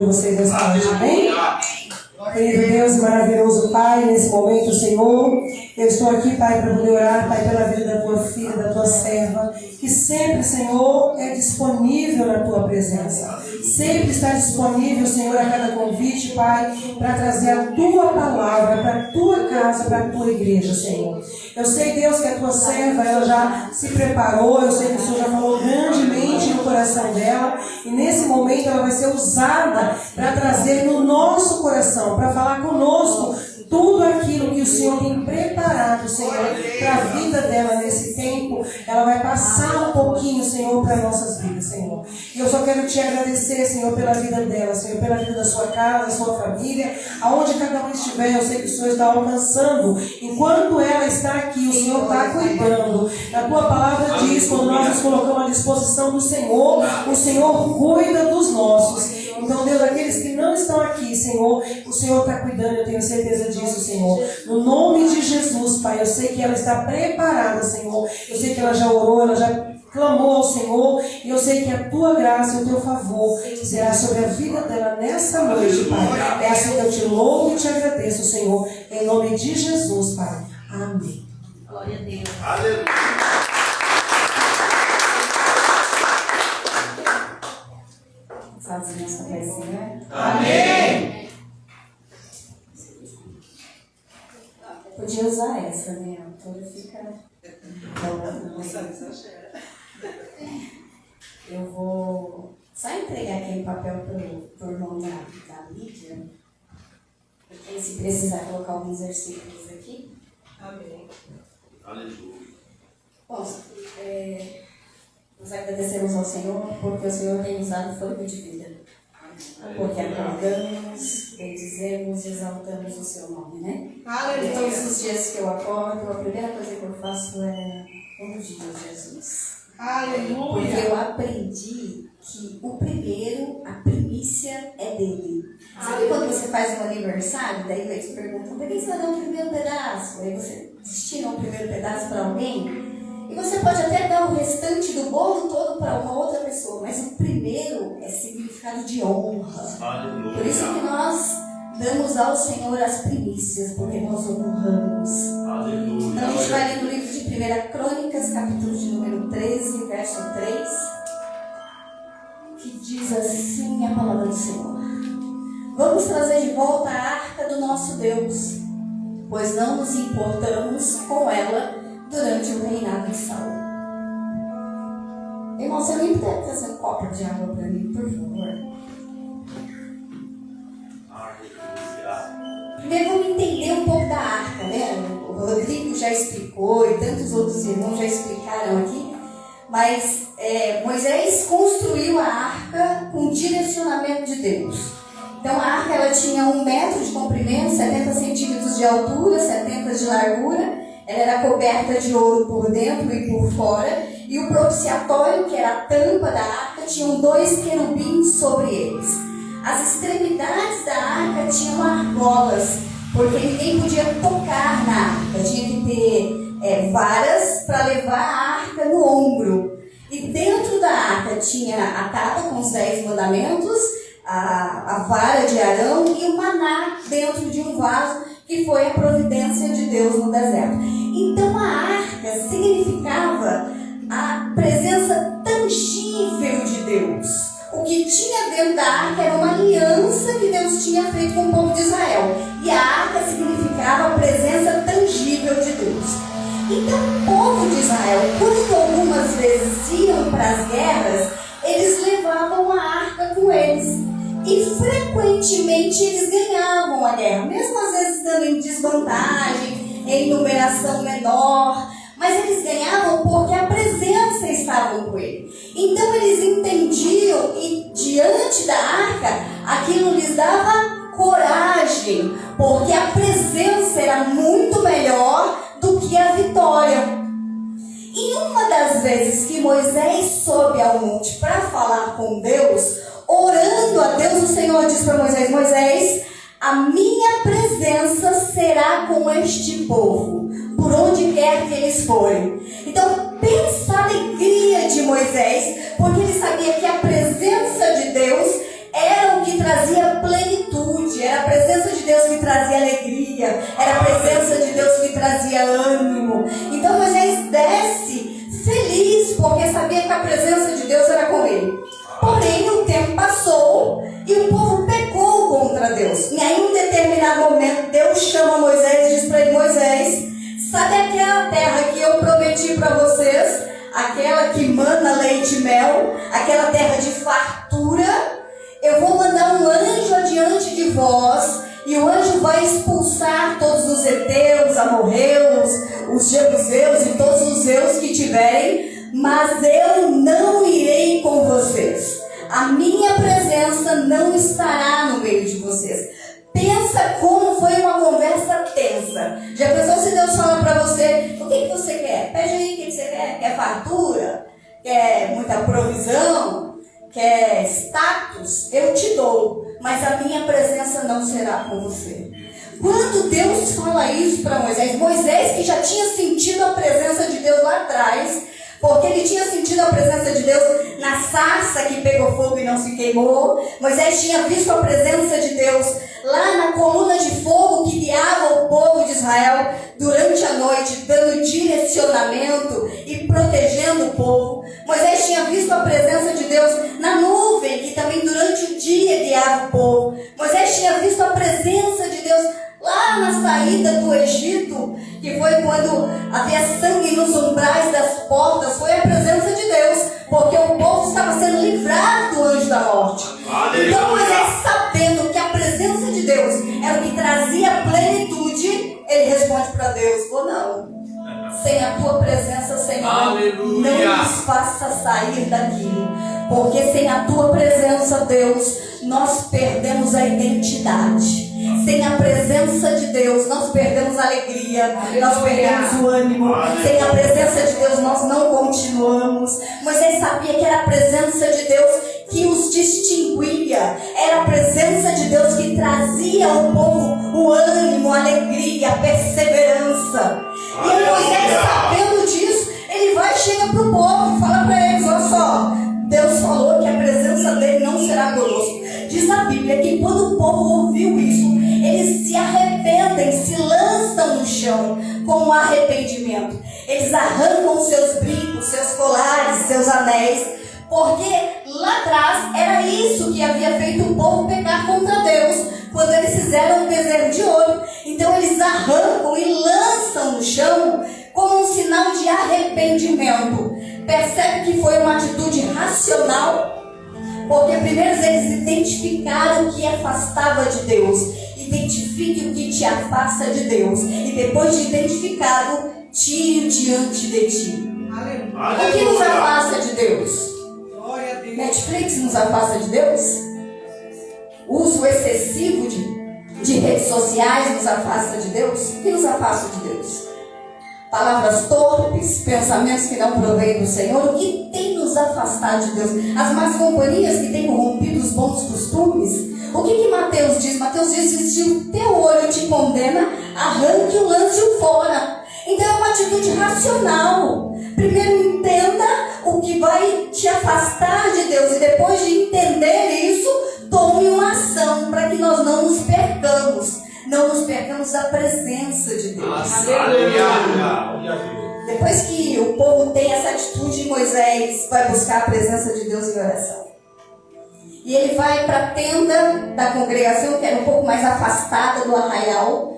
Vocês essa noite, amém? Querido Deus e maravilhoso Pai, nesse momento, Senhor, eu estou aqui, Pai, para poder orar, Pai, pela vida da tua filha, da tua serva, que sempre, Senhor, é disponível na tua presença. Sempre está disponível, Senhor, a cada convite, Pai, para trazer a tua palavra para a tua casa, para a tua igreja, Senhor. Eu sei, Deus, que a tua serva, ela já se preparou, eu sei que o Senhor já falou grandemente no coração dela, e nesse momento ela vai ser usada para trazer no nosso coração, para falar conosco tudo aquilo que o Senhor tem preparado, Senhor, para a vida dela nesse tempo. Ela vai passar um pouquinho, Senhor, para nossas vidas, Senhor. E eu só quero te agradecer, Senhor, pela vida dela, Senhor, pela vida da sua casa, da sua família, aonde cada um estiver. Eu sei que o Senhor está alcançando. Enquanto ela está aqui, o Senhor está cuidando. A tua palavra diz, quando nós nos colocamos à disposição do Senhor, o Senhor cuida dos nossos. Então, Deus, aqueles que não estão aqui, Senhor, o Senhor está cuidando, eu tenho certeza disso, Senhor. No nome de Jesus, Pai, eu sei que ela está preparada, Senhor. Eu sei que ela já orou, ela já clamou ao Senhor. E eu sei que a tua graça e o teu favor será sobre a vida dela nessa noite, Pai. É assim que eu te louvo e te agradeço, Senhor. Em nome de Jesus, Pai. Amém. Glória a Deus. Aleluia. Fazendo essa pecinha. Amém. Podia usar essa, né? A autora fica. Eu vou só entregar aquele papel pro irmão da Lídia. Porque se precisar colocar alguns versículos aqui. Amém. Aleluia. Bom, nós agradecemos ao Senhor porque o Senhor tem nos dado fôlego de vida. Porque acordamos, bendizemos e exaltamos o seu nome, né? Aleluia. E todos os dias que eu acordo, a primeira coisa que eu faço é ungir Jesus. Aleluia. Porque eu aprendi que o primeiro, a primícia é dele. Sabe quando você faz um aniversário, daí eles perguntam, por que você vai dar o primeiro pedaço? Aí você destina o primeiro pedaço para alguém. E você pode até dar o restante do bolo todo para uma outra pessoa, mas o primeiro é significado de honra. Aleluia. Por isso que nós damos ao Senhor as primícias, porque nós honramos. Aleluia. Então a gente vai ler no livro de 1 Crônicas, capítulo de número 13, verso 3, que diz assim a palavra do Senhor. Vamos trazer de volta a arca do nosso Deus, pois não nos importamos com ela durante o reinado de Saul. Irmão, você me puder trazer um copo de água para mim, por favor? Primeiro vamos entender um pouco da arca, né? O Rodrigo já explicou e tantos outros irmãos já explicaram aqui. Mas Moisés construiu a arca com direcionamento de Deus. Então a arca ela tinha 1 metro de comprimento, 70 centímetros de altura, 70 de largura. Ela era coberta de ouro por dentro e por fora. E o propiciatório, que era a tampa da arca, tinham 2 querubins sobre eles. As extremidades da arca tinham argolas, porque ninguém podia tocar na arca. Tinha que ter varas para levar a arca no ombro. E dentro da arca tinha a tábua com os 10 mandamentos, a vara de Arão e o maná dentro de um vaso, que foi a providência de Deus no deserto. Então a arca significava a presença tangível de Deus. O que tinha dentro da arca era uma aliança que Deus tinha feito com o povo de Israel. E a arca significava a presença tangível de Deus. Então o povo de Israel, quando algumas vezes iam para as guerras, eles levavam a arca com eles. E frequentemente eles ganhavam a guerra, mesmo às vezes estando em desvantagem, em numeração menor, mas eles ganhavam porque a presença estava com ele. Então eles entendiam e diante da arca, aquilo lhes dava coragem, porque a presença era muito melhor do que a vitória. E uma das vezes que Moisés sobe ao monte para falar com Deus, orando a Deus, o Senhor diz para Moisés: Moisés, a minha presença será com este povo, por onde quer que eles forem. Então pensa a alegria de Moisés, porque ele sabia que a presença de Deus era o que trazia plenitude, era a presença de Deus que trazia alegria, era a presença de Deus que trazia ânimo. Então Moisés desce feliz, porque sabia que a presença de Deus era com ele. Porém, o tempo passou e o povo pecou contra Deus. E aí, em um determinado momento, Deus chama Moisés e diz para ele: Moisés, sabe aquela terra que eu prometi para vocês? Aquela que mana leite e mel, aquela terra de fartura. Eu vou mandar um anjo adiante de vós, e o anjo vai expulsar todos os heteus, amorreus, os jebuseus e todos os zeus que tiverem, mas eu não irei com vocês. A minha presença não estará no meio de vocês. Pensa como foi uma conversa tensa. Já pensou se Deus fala para você: o que você quer? Pede aí, o que você quer? Quer fartura? Quer muita provisão? Quer status? Eu te dou, mas a minha presença não será com você. Quando Deus fala isso para Moisés, Moisés que já tinha sentido a presença de Deus lá atrás, porque ele tinha sentido a presença de Deus na sarça que pegou fogo e não se queimou. Moisés tinha visto a presença de Deus lá na coluna de fogo que guiava o povo de Israel durante a noite, dando direcionamento e protegendo o povo. Moisés tinha visto a presença de Deus na nuvem, que também durante o dia guiava o povo. Moisés tinha visto a presença de Deus lá na saída do Egito, que foi quando havia sangue nos umbrais das portas. Foi a presença de Deus, porque o povo estava sendo livrado do anjo da morte. Aleluia. Então Moisés, sabendo que a presença de Deus era o que trazia plenitude, ele responde para Deus: ou não, sem a tua presença, Senhor, Aleluia. não nos faça sair daqui, porque sem a tua presença, Deus, nós perdemos a identidade. Sem a presença de Deus, nós perdemos a alegria, nós perdemos o ânimo. Sem a presença de Deus, nós não continuamos. Moisés sabia que era a presença de Deus que os distinguia, era a presença de Deus que trazia ao povo o ânimo, a alegria, a perseverança. E aí Moisés, sabendo disso, ele vai e chega para o povo e fala para eles: olha só, Deus falou que a presença dele não será conosco. Diz a Bíblia que quando o povo ouviu isso, eles se arrependem, se lançam no chão com um arrependimento. Eles arrancam seus brincos, seus colares, seus anéis, porque lá atrás era isso que havia feito o povo pecar contra Deus, quando eles fizeram o bezerro de ouro. Então eles arrancam e lançam no chão como um sinal de arrependimento. Percebe que foi uma atitude racional? Porque primeiro eles identificaram o que afastava de Deus. Identifique o que te afasta de Deus. E depois de identificado, tire diante de ti. Aleluia. O que nos afasta de Deus? Glória a Deus. Netflix nos afasta de Deus? Uso excessivo de redes sociais nos afasta de Deus? O que nos afasta de Deus? Palavras torpes, pensamentos que não provêm do Senhor. O que tem nos afastado de Deus? As más companhias que têm corrompido os bons costumes. O que Mateus diz? Mateus diz que se o teu olho te condena, arranque-o, lance-o fora. Então é uma atitude racional. Primeiro entenda o que vai te afastar de Deus, e depois de entender isso, tome uma ação para que nós não nos percamos. Não nos percamos da presença de Deus. Aleluia. Depois que o povo tem essa atitude, Moisés vai buscar a presença de Deus em oração. E ele vai para a tenda da congregação, que era um pouco mais afastada do arraial.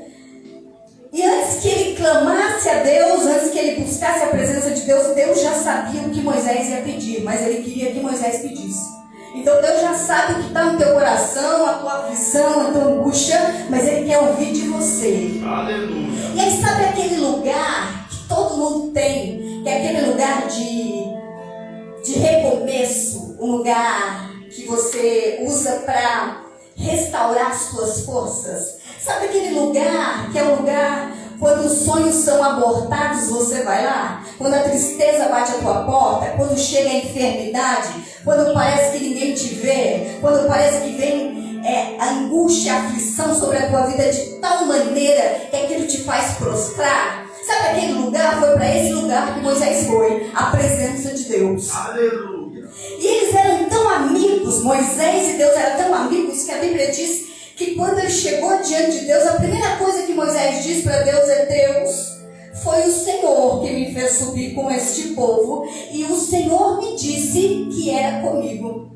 E antes que ele clamasse a Deus, antes que ele buscasse a presença de Deus, Deus já sabia o que Moisés ia pedir, mas ele queria que Moisés pedisse. Então Deus já sabe o que está no teu coração, a tua aflição, a tua angústia, mas Ele quer ouvir de você. Aleluia. E aí sabe aquele lugar que todo mundo tem, que é aquele lugar de recomeço, um lugar que você usa para restaurar as suas forças? Sabe aquele lugar que é um lugar quando os sonhos são abortados, você vai lá? Quando a tristeza bate a tua porta, quando chega a enfermidade, quando parece que ninguém te vê, quando parece que vem a angústia, a aflição sobre a tua vida de tal maneira que aquilo te faz prostrar. Sabe aquele lugar? Foi para esse lugar que Moisés foi, a presença de Deus. Aleluia. E eles eram tão amigos, Moisés e Deus eram tão amigos que a Bíblia diz que quando ele chegou diante de Deus, a primeira coisa que Moisés disse para Deus é: Deus, foi o Senhor que me fez subir com este povo e o Senhor me disse que era comigo.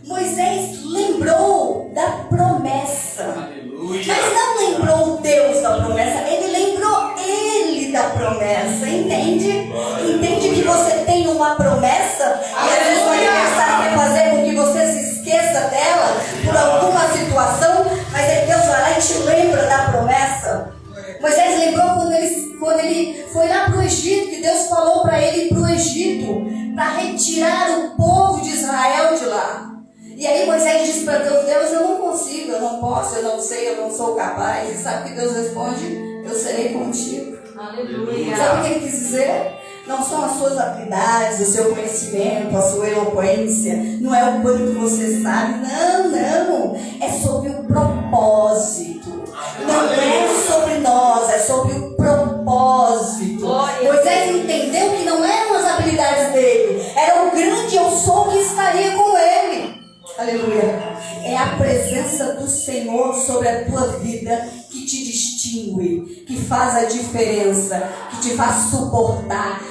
Moisés lembrou da promessa. Aleluia. Mas não lembrou Deus da promessa, ele lembrou ele da promessa, entende? Entende que você tem uma promessa e às vezes o aniversário quer fazer com que você se esqueça dela por alguma situação, mas aí Deus vai lá e te lembra da promessa. Moisés lembrou quando ele foi lá para o Egito, que Deus falou para ele ir para o Egito para retirar o povo de Israel de lá. E aí Moisés disse para Deus: Deus, eu não consigo, eu não posso, eu não sei, eu não sou capaz. E sabe o que Deus responde? Eu serei contigo. Aleluia. Sabe o que ele quis dizer? Não são as suas habilidades, o seu conhecimento, a sua eloquência, não é o quanto você sabe, não, é sobre o propósito. Não é sobre nós, é sobre o propósito. Moisés entendeu que não eram as habilidades dele, era o grande eu sou que estaria com ele. Aleluia. É a presença do Senhor sobre a tua vida que te distingue, que faz a diferença, que te faz suportar.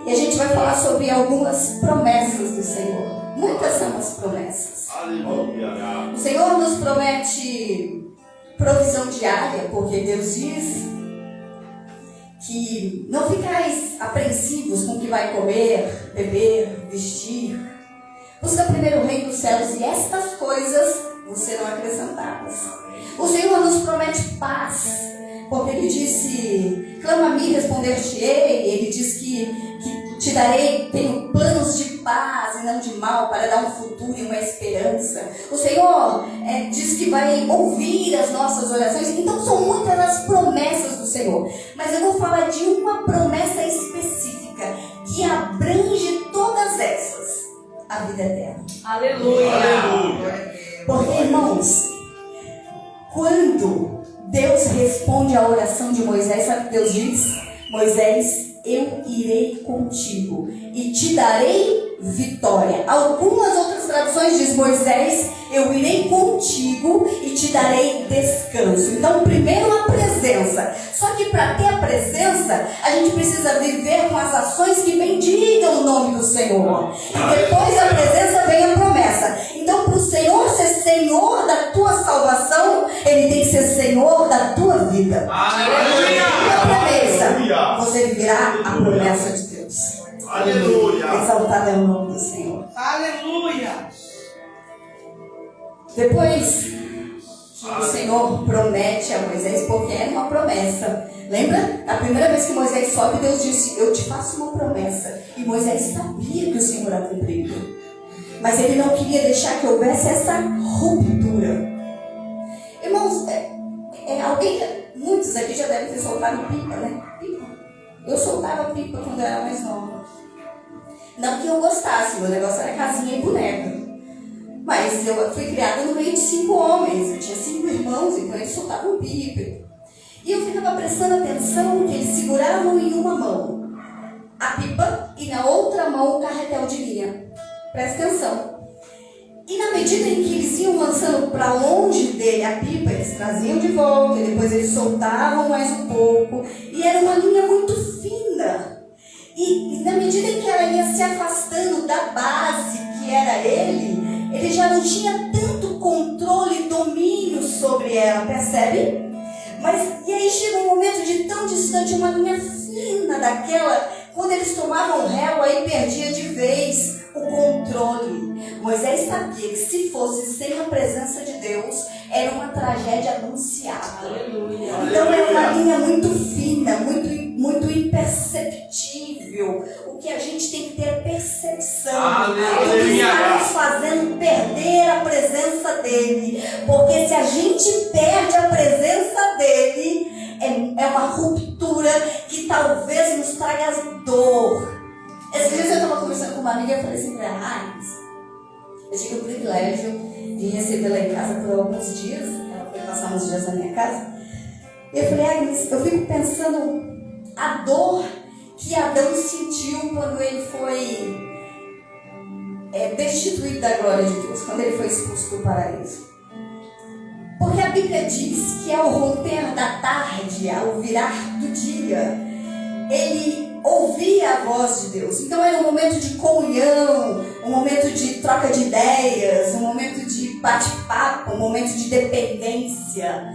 E a gente vai falar sobre algumas promessas do Senhor. Muitas são as promessas. Aleluia. O Senhor nos promete provisão diária, porque Deus diz que não ficais apreensivos com o que vai comer, beber, vestir. Busca primeiro o reino dos céus e estas coisas vos serão acrescentadas. O Senhor nos promete paz, porque Ele disse: clama a mim, responder-te-ei. Ele diz que te darei, tenho planos de paz e não de mal, para dar um futuro e uma esperança. O Senhor diz que vai ouvir as nossas orações. Então são muitas as promessas do Senhor, mas eu vou falar de uma promessa específica que abrange todas essas: a vida eterna. Aleluia. Aleluia. Porque, irmãos, quando Deus responde à oração de Moisés, sabe o que Deus diz? Moisés, eu irei contigo e te darei vitória. Algumas outras traduções diz: Moisés, eu irei contigo e te darei descanso. Então, primeiro a presença. Só que para ter a presença, a gente precisa viver com as ações que bendigam o nome do Senhor. E depois da presença vem a promessa. Então, para o Senhor ser Senhor da tua salvação, Ele tem que ser Senhor da tua vida. Aleluia. E a promessa, você viverá a promessa de Deus. Aleluia. Exaltado é o nome do Senhor. Aleluia. Depois que o Senhor promete a Moisés, porque era uma promessa. Lembra? A primeira vez que Moisés sobe, Deus disse: eu te faço uma promessa. E Moisés sabia que o Senhor era cumprido. Mas ele não queria deixar que houvesse essa ruptura. Irmãos, muitos aqui já devem ter soltado pipa, né? Pipa. Eu soltava pipa quando eu era mais nova. Não que eu gostasse, meu negócio era casinha e boneca. Mas eu fui criada no meio de 5 homens. Eu tinha 5 irmãos, então eles soltavam pipa. E eu ficava prestando atenção que eles seguravam em uma mão a pipa e na outra mão o carretel de linha. Presta atenção. E na medida em que eles iam lançando para longe dele a pipa, eles traziam de volta e depois eles soltavam mais um pouco. E era uma linha muito fina. E na medida em que ela ia se afastando da base que era ele já não tinha tanto controle e domínio sobre ela, percebe? E aí chega um momento de tão distante, uma linha fina daquela, quando eles tomavam réu, aí perdia de vez o controle. Moisés sabia que se fosse sem a presença de Deus, era uma tragédia anunciada. Aleluia. Então é uma linha muito fina, muito imperceptível. O que a gente tem que ter é percepção do que está nos fazendo perder a presença dele. Porque se a gente perde a presença dele, é uma ruptura que talvez nos traga dor. Esses dias eu estava conversando com uma amiga e eu falei assim para ela: eu tive o privilégio de recebê-la em casa por alguns dias. Ela foi passar uns dias na minha casa. E eu falei: Agnes, eu fico pensando a dor que Adão sentiu quando ele foi destituído da glória de Deus, quando ele foi expulso do paraíso. Porque a Bíblia diz que ao romper da tarde, ao virar do dia, ele ouvia a voz de Deus. Então era um momento de comunhão, um momento de troca de ideias, um momento de bate-papo, um momento de dependência.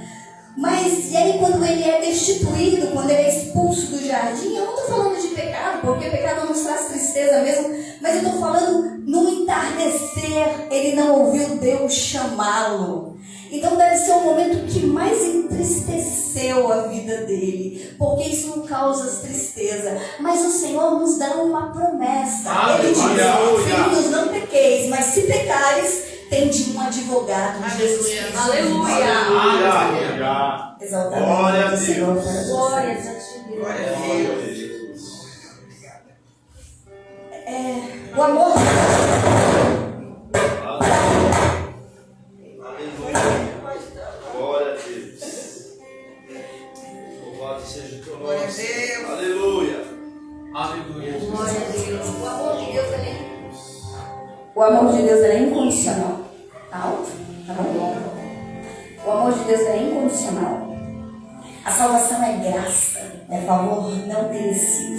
Mas, e aí quando ele é destituído, quando ele é expulso do jardim, eu não estou falando de pecado, porque pecado nos traz tristeza mesmo, mas eu estou falando no entardecer, ele não ouviu Deus chamá-lo. Então deve ser o momento que mais entristeceu a vida dele, porque isso não causa tristeza. Mas o Senhor nos dá uma promessa. Ele diz: filhos, não pequeis, mas se pecares, tende um advogado, Jesus Cristo. Aleluia. Aleluia. Exaltado. Glória a Deus. Glória a Deus. Glória a Deus. O amor de Glória a Deus. Louvado seja o teu nome. Glória a Deus. Aleluia. Aleluia. Glória a Deus. O amor de Deus o amor de Deus é incondicional. Tá alto? Tá bom? O amor de Deus é incondicional. A salvação é graça, é favor não merecido.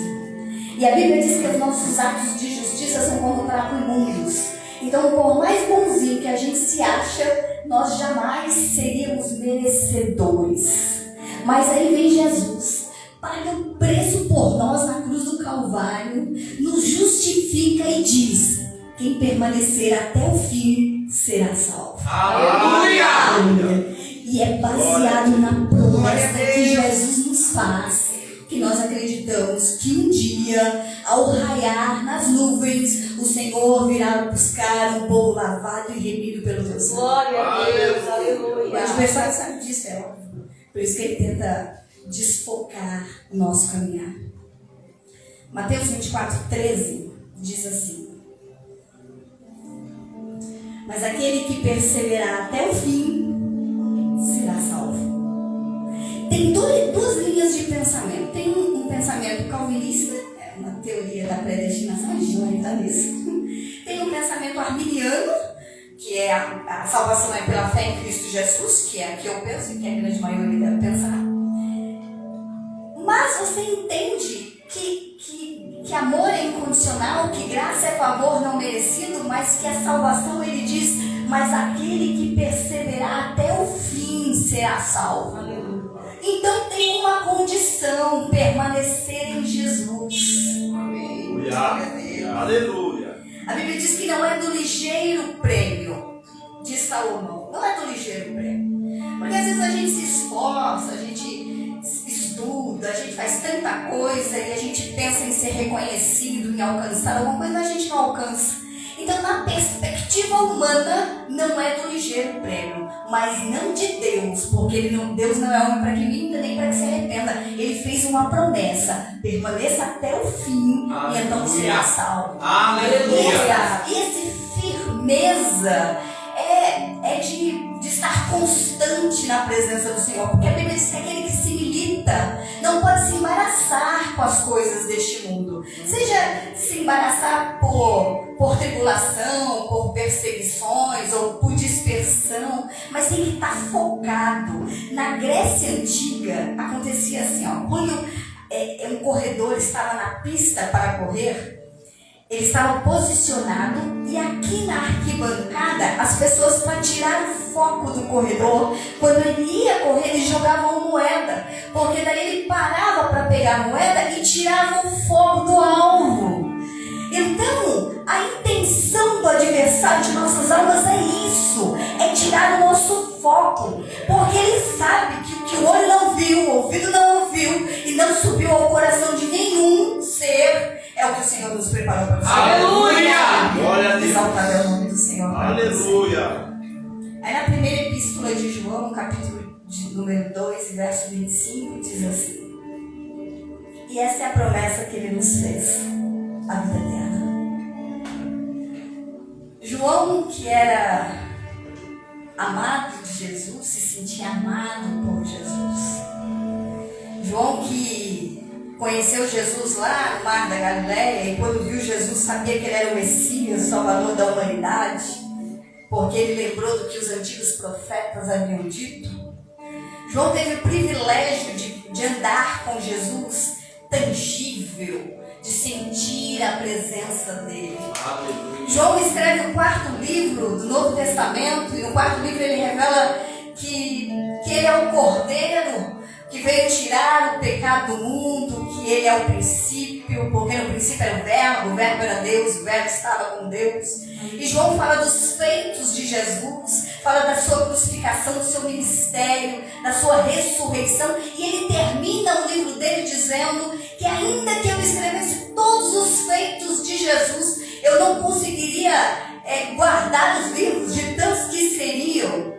E a Bíblia diz que os nossos atos de justiça são como trapo imundos. Então, por mais bonzinho que a gente se acha, nós jamais seríamos merecedores. Mas aí vem Jesus, paga o preço por nós na cruz do Calvário, nos justifica e diz: quem permanecer até o fim será salvo. Aleluia. E é baseado na promessa que Jesus nos faz, que nós acreditamos que um dia, ao raiar nas nuvens, o Senhor virá buscar um povo lavado e remido pelo teu sangue. Glória a Deus. O Aleluia. adversário sabe disso, é óbvio. Por isso que ele tenta desfocar o nosso caminhar. Mateus 24:13 diz assim: mas aquele que perseverar até o fim será salvo. Tem duas linhas de pensamento. Tem um pensamento calvinista, é uma teoria da predestinação, a gente não entra nisso. Tem um pensamento arminiano, que é a salvação é pela fé em Cristo Jesus, que é a que eu penso e que a grande maioria deve pensar. Mas você entende que amor é incondicional, que graça é favor não merecido, mas que a salvação, ele diz: mas aquele que perseverar até o fim será salvo. Então tem uma condição: permanecer em Jesus. Aleluia. Aleluia. A Bíblia diz que não é do ligeiro prêmio de Salomão. Não é do ligeiro prêmio. Porque às vezes a gente se esforça, a gente estuda, a gente faz tanta coisa e a gente pensa em ser reconhecido, em alcançar alguma coisa, mas a gente não alcança. Então, na perspectiva humana, não é do ligeiro prêmio, mas não de Deus, porque Deus não é homem para que minta nem para que se arrependa. Ele fez uma promessa: permaneça até o fim. Aleluia. E então será salvo. Aleluia. E essa firmeza é de estar constante na presença do Senhor, porque a Bíblia diz que aquele que se milita não pode se embaraçar com as coisas deste mundo, seja se embaraçar por tribulação, por perseguições ou por dispersão, mas tem que estar focado. Na Grécia Antiga acontecia assim, quando um corredor estava na pista para correr, ele estava posicionado e aqui na arquibancada as pessoas, para tirar o foco do corredor, quando ele ia correr, eles jogavam moeda, porque daí ele parava para pegar a moeda e tirava o foco do alvo. Então, a intenção do adversário de nossas almas é isso, é tirar o nosso foco, porque ele sabe que o que o olho não viu, o ouvido não ouviu e não subiu ao coração de nenhum ser, é o que o Senhor nos preparou para o Senhor. Aleluia! Glória a Deus. Exaltado é o nome do Senhor. Aleluia. Aí na primeira epístola de João, capítulo de número 2, verso 25, diz assim: e essa é a promessa que ele nos fez, a vida eterna. João, que era amado de Jesus, se sentia amado por Jesus. João, que conheceu Jesus lá no Mar da Galileia, e quando viu Jesus sabia que ele era o Messias, o Salvador da humanidade, porque ele lembrou do que os antigos profetas haviam dito. João teve o privilégio de andar com Jesus tangível, de sentir a presença dele. João escreve o 4º livro do Novo Testamento, e no 4º livro ele revela que ele é o Cordeiro que veio tirar o pecado do mundo, que ele é o princípio, porque no princípio era o verbo era Deus, o verbo estava com Deus. E João fala dos feitos de Jesus, fala da sua crucificação, do seu ministério, da sua ressurreição, e ele termina o livro dele dizendo que ainda que eu escrevesse todos os feitos de Jesus, eu não conseguiria guardar os livros de tantos que seriam,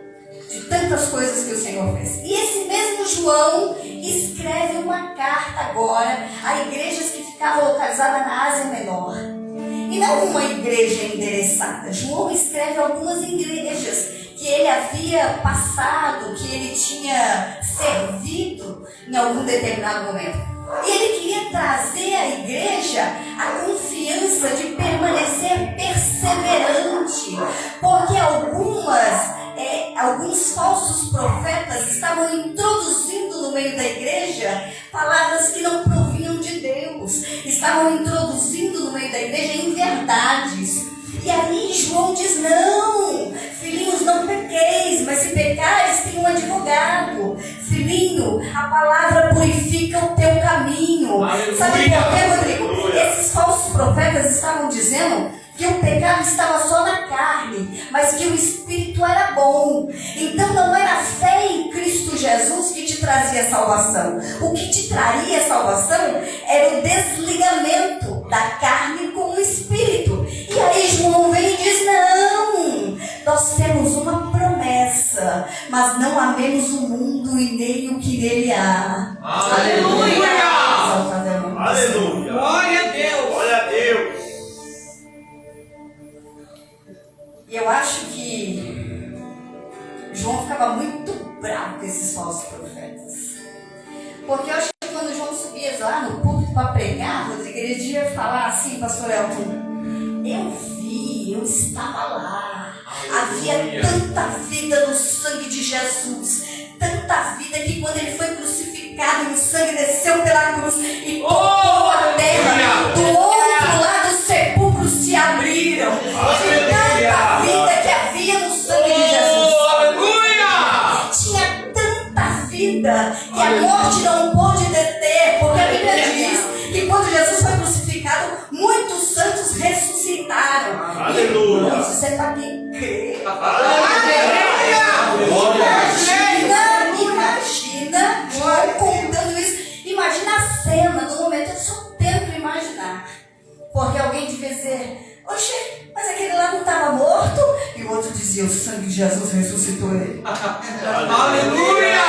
de tantas coisas que o Senhor fez. E esse mesmo João escreve uma carta agora a igrejas que ficavam localizadas na Ásia Menor. E não uma igreja endereçada. João escreve algumas igrejas que ele havia passado, que ele tinha servido em algum determinado momento. E ele queria trazer à igreja a confiança de permanecer perseverante, porque alguns falsos profetas estavam introduzindo no meio da igreja palavras que não provinham de Deus, estavam introduzindo no meio da igreja inverdades. E aí João diz: não, filhinhos, não pequeis, mas se pecares, tem um advogado. Filhinho, a palavra purifica o teu caminho. Aleluia. Sabe por quê, Rodrigo? Esses falsos profetas estavam dizendo que o pecado estava só na carne, mas que o Espírito era bom. Então não era a fé em Cristo Jesus que te trazia salvação. O que te traria salvação era o desligamento da carne com o Espírito. E aí João vem e diz: não, nós temos uma promessa, mas não amemos o mundo e nem o que nele há. Aleluia! Aleluia! Glória a Deus! Glória a Deus! E eu acho que João ficava muito bravo com esses falsos profetas. Porque eu acho que quando João subia lá no púlpito para pregar, Rodrigo, ele devia falar assim: pastor Elton, eu estava lá. Havia tanta vida no sangue de Jesus, tanta vida que quando ele foi crucificado, o sangue desceu pela cruz e tocou a terra. Do outro lado, os sepulcros se abriram. De tanta vida que havia no sangue de Jesus. Tinha tanta vida que a morte não pôde deter, porque a Bíblia diz que quando Jesus foi crucificado, muitos santos ressuscitaram. Aleluia! Isso é para quem crê. Imagina João contando isso. Imagina a cena do momento. Eu só tento imaginar. Porque alguém devia dizer: oxe, mas aquele lá não estava morto? E o outro dizia: o sangue de Jesus ressuscitou ele. Aleluia!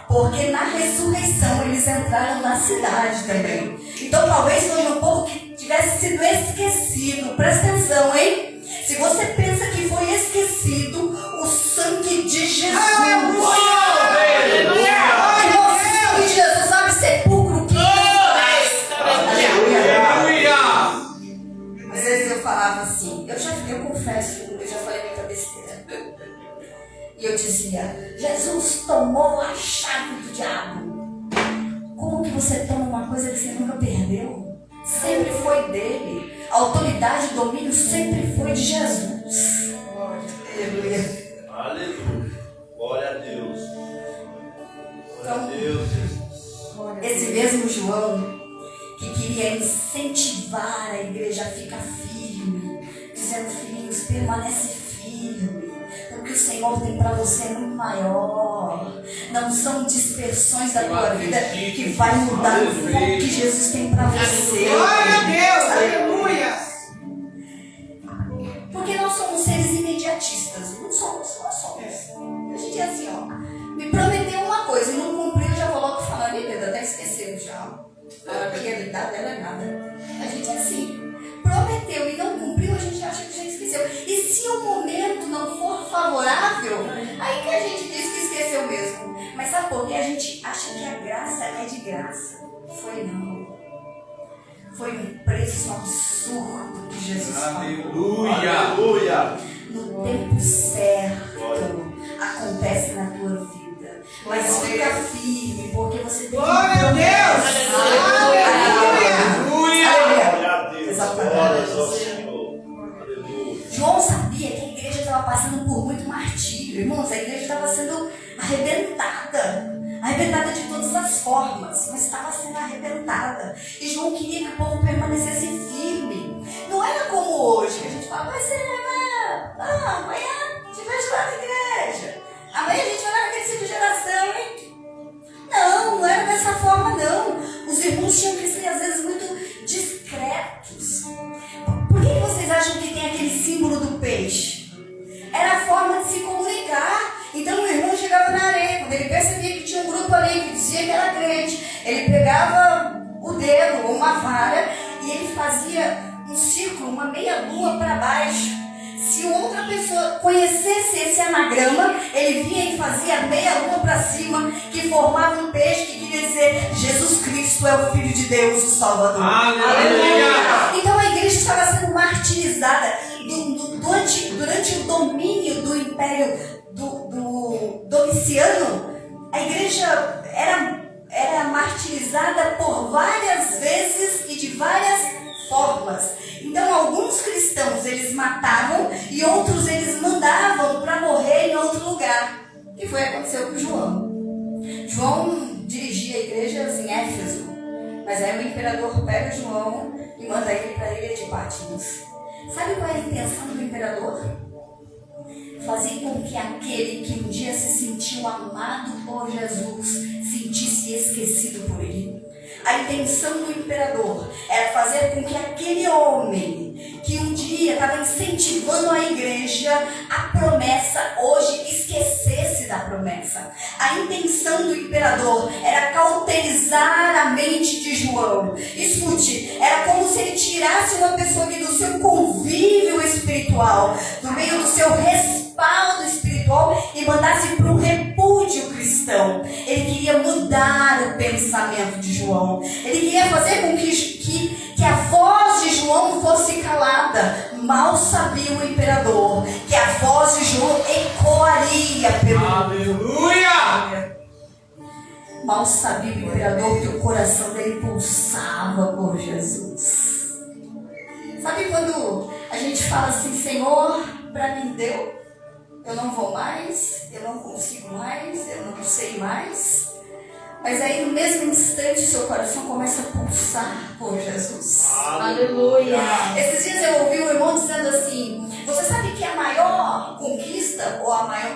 Porque na ressurreição eles entraram na cidade também. Então talvez seja um povo que tivesse sido esquecido. Presta atenção, hein? Se você pensa que foi esquecido, o sangue de Jesus. Aleluia! Irmão, se o sangue de Jesus abre sepulcro, que às vezes eu falava assim, eu confesso, eu já falei muita besteira. E eu dizia: Jesus tomou a chave do diabo. Como que você toma uma coisa que você nunca perdeu? Sempre foi dele. A autoridade e o domínio sempre foi de Jesus. Aleluia. Aleluia! Glória a Deus! Glória a Deus, Jesus! Esse mesmo João que queria incentivar a igreja a ficar firme, dizendo: filhinhos, permanece firme, porque o Senhor tem para você muito maior. Não são dispersões da tua vida que vai mudar o foco que Jesus tem para você. Glória a Deus! Aleluia! Porque nós somos seres imediatistas. Não somos, nós somos. A gente é assim, ó. Me prometeu uma coisa e não cumpriu, já vou logo falando, até esqueceu já. A realidade dela é nada. A gente é assim. Prometeu e não cumpriu, a gente acha que já esqueceu. E se o momento não for favorável, aí que a gente diz que esqueceu mesmo. Mas sabe por quê? A gente acha que a graça é de graça. Foi não. foi um preço absurdo que Jesus pagou. Aleluia. No tempo certo acontece na tua vida. Mas fica firme, porque você tem que... Glória a Deus! Aleluia! Glória a Deus. Exatamente. Glória ao Senhor. Aleluia. João sabia que a igreja estava passando por muito martírio. Irmãos, a igreja estava sendo arrebentada de todas as formas, mas estava sendo arrebentada. E João queria que o povo permanecesse firme. Não era como hoje, que a gente fala, vai ser, amanhã a gente vai lá na igreja. Amanhã a gente vai lá naquele ciclo de geração, hein? Não era dessa forma, não. Os irmãos tinham que ser, às vezes, muito discretos. Por que vocês acham que tem aquele símbolo do peixe? Era a forma de se comunicar. Então o irmão chegava na areia, quando ele percebia que tinha um grupo ali que dizia que era crente, ele pegava o dedo ou uma vara e ele fazia um círculo, uma meia lua para baixo. Se outra pessoa conhecesse esse anagrama, ele vinha e fazia meia lua para cima, que formava um peixe que queria dizer: Jesus Cristo é o Filho de Deus, o Salvador. Aleluia! Então a igreja estava sendo martirizada durante o domínio do Império do Domiciano. A igreja era martirizada por várias vezes e de várias formas. Então alguns cristãos eles matavam e outros eles mandavam para morrer em outro lugar. E foi o que aconteceu com João. João dirigia igrejas em Éfeso, mas aí o imperador pega João e manda ele para a ilha de Patmos. Sabe qual é a intenção do imperador? Fazer com que aquele que um dia se sentiu amado por Jesus sentisse esquecido por ele. A intenção do imperador era fazer com que aquele homem que um dia estava incentivando a igreja, a promessa, hoje esquecesse da promessa. A intenção do imperador era cauterizar a mente de João. Escute, era como se ele tirasse uma pessoa aqui do seu convívio espiritual, do meio do seu respaldo espiritual e mandasse para um repúdio cristão. Ele queria mudar o pensamento de João. Ele queria fazer com que a voz de João fosse calada. Mal sabia o imperador que a voz de João ecoaria pelo Aleluia! Mal sabia o imperador que o coração dele pulsava por Jesus. Sabe quando a gente fala assim: Senhor, para mim deu, eu não vou mais, eu não consigo mais, eu não sei mais. Mas aí no mesmo instante seu coração começa a pulsar por Jesus. Aleluia! Esses dias eu ouvi um irmão dizendo assim: você sabe que a maior conquista ou